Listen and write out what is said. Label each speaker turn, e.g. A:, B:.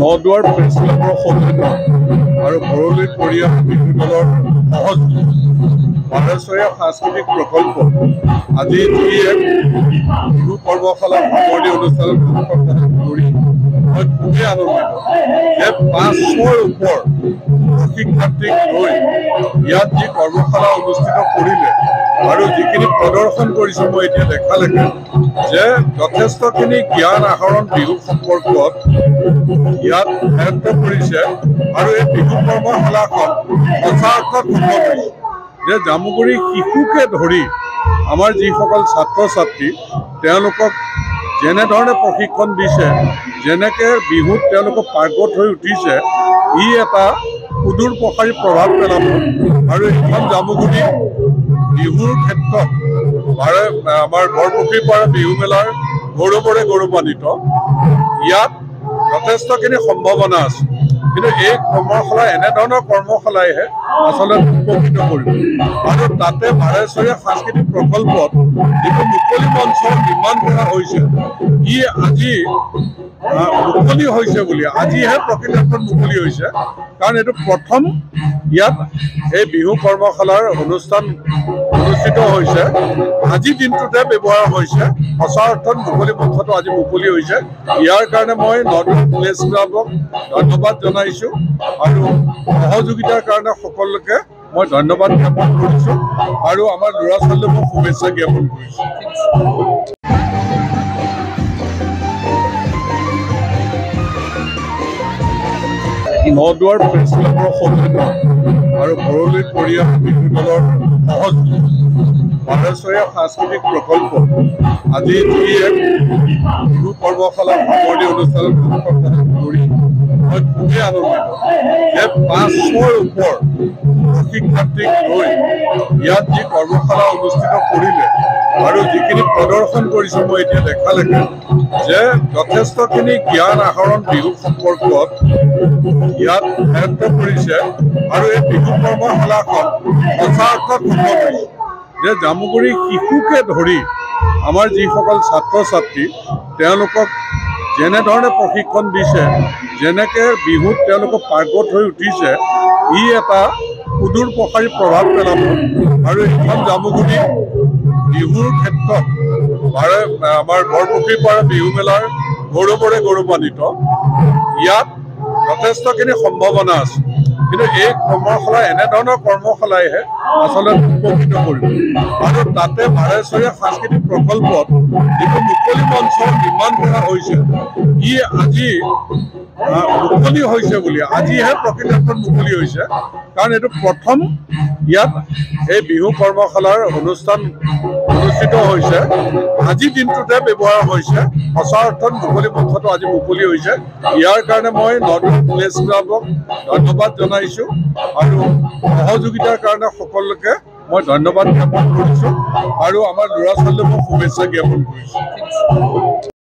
A: Naduar press ক্লাবৰ সৌজন্য আৰু ভৰলী পৰিয়াল বিহু দলৰ সহযোগী বাৰেচৰীয়া সাংস্কৃতিক প্ৰকল্প আজি যি এক বিহু কৰ্মশালা সামৰণি অনুষ্ঠানত অংশগ্ৰহণ কৰি মই খুবেই আনন্দিত যে 500ৰ ওপৰ প্ৰশিক্ষাৰ্থীক লৈ ইয়াত যি কৰ্মশালা অনুষ্ঠিত কৰিলে আৰু যিখিনি প্ৰদৰ্শন কৰিছে মই এতিয়া দেখালৈকে যে যথেষ্টখিনি জ্ঞান আহৰণ বিহু সম্পৰ্কত ইয়াত আয়ত্ত কৰিছে আৰু এই বিহু কৰ্মশালাখন সঁচা অৰ্থত সম্ভৱ হৈছে যে জামুগুৰি শিশুকে ধৰি আমাৰ যিসকল ছাত্ৰ ছাত্ৰী তেওঁলোকক যেনেধৰণে প্ৰশিক্ষণ দিছে যেনেকৈ বিহুত তেওঁলোকক পাৰ্গত হৈ উঠিছে ই এটা সুদূৰ প্ৰসাৰী প্ৰভাৱ পেলাব আৰু এইখন জামুগুৰি বিহুৰ ক্ষেত্ৰত আমাৰ বৰপুখুৰীৰ পৰা বিহু মেলাৰ গৌৰৱৰে গৌৰৱান্বিত ইয়াত যথেষ্টখিনি সম্ভাৱনা আছে কিন্তু এই কৰ্মশালা এনেধৰণৰ কৰ্মশালাইহে আচলতে উপকৃত কৰিব আৰু তাতে বাৰেচৰীয়া সাংস্কৃতিক প্ৰকল্পত যিটো মুকলি মঞ্চ নিৰ্মাণ কৰা হৈছে ই আজি মুকলি হৈছে বুলি আজিহে প্ৰকৃতাৰ্থত মুকলি হৈছে কাৰণ এইটো প্ৰথম ইয়াত এই বিহু কৰ্মশালাৰ অনুষ্ঠান অনুষ্ঠিত হৈছে আজি দিনটোতে ব্যৱহাৰ হৈছে সঁচা অৰ্থত মুকলি মঞ্চটো আজি মুকলি হৈছে ইয়াৰ কাৰণে মই নদুৱাৰ প্ৰেছ ক্লাবক ধন্যবাদ জনাইছোঁ আৰু সহযোগিতাৰ কাৰণে সকলোকে মই ধন্যবাদ জ্ঞাপন কৰিছোঁ আৰু আমাৰ ল'ৰা ছোৱালীক মই শুভেচ্ছা জ্ঞাপন কৰিছোঁ নদুৱাৰ প্ৰেছ ক্লাবৰ সৌজন্য আৰু ভৰলী পৰিয়াল বিহু দলৰ সহযোগী বাৰেচৰীয়া সাংস্কৃতিক প্ৰকল্প আজি যি এক বিহু কৰ্মশালা সামৰণি অনুষ্ঠানত অংশগ্ৰহণ কৰি মই খুবেই আনন্দিত যে 500ৰ ওপৰ প্ৰশিক্ষাৰ্থীক লৈ ইয়াত যি কৰ্মশালা অনুষ্ঠিত কৰিলে আৰু যিখিনি প্ৰদৰ্শন কৰিছে মই এতিয়া দেখালৈকে যে যথেষ্টখিনি জ্ঞান আহৰণ বিহু সম্পৰ্কত ইয়াত আয়ত্ত কৰিছে আৰু এই বিহু কৰ্মশালাখন সঁচা অৰ্থত সম্ভৱ হৈছে যে জামুগুৰি শিশুকে ধৰি আমাৰ যিসকল ছাত্ৰ ছাত্ৰী তেওঁলোকক যেনেধৰণে প্ৰশিক্ষণ দিছে যেনেকৈ বিহুত তেওঁলোকক পাৰ্গত হৈ উঠিছে ই এটা সুদূৰ প্ৰসাৰী প্ৰভাৱ পেলাব আৰু এইখন জামুগুৰি বিহুৰ ক্ষেত্ৰত আমাৰ বৰপুখুৰীৰ পৰা বিহু মেলাৰ গৌৰৱৰে গৌৰৱান্বিত ইয়াত যথেষ্টখিনি সম্ভাৱনা আছে কিন্তু এই কৰ্মশালা এনেধৰণৰ কৰ্মশালাইহে আচলতে উপকৃত কৰিব আৰু তাতে বাৰেচৰীয়া সাংস্কৃতিক প্ৰকল্পত যিটো মুকলি মঞ্চ নিৰ্মাণ কৰা হৈছে ই আজি মুকলি হৈছে বুলি আজিহে প্ৰকৃতাৰ্থত মুকলি হৈছে কাৰণ এইটো প্ৰথম ইয়াত এই বিহু কৰ্মশালাৰ অনুষ্ঠান অনুষ্ঠিত হৈছে আজি দিনটোতে ব্যৱহাৰ হৈছে সঁচা অৰ্থত মুকলি মঞ্চটো আজি মুকলি হৈছে ইয়াৰ কাৰণে মই নদুৱাৰ প্ৰেছ ক্লাবক ধন্যবাদ জনাইছোঁ আৰু সহযোগিতাৰ কাৰণে সকলোকে মই ধন্যবাদ জ্ঞাপন কৰিছোঁ আৰু আমাৰ ল'ৰা ছোৱালীক মই শুভেচ্ছা জ্ঞাপন কৰিছোঁ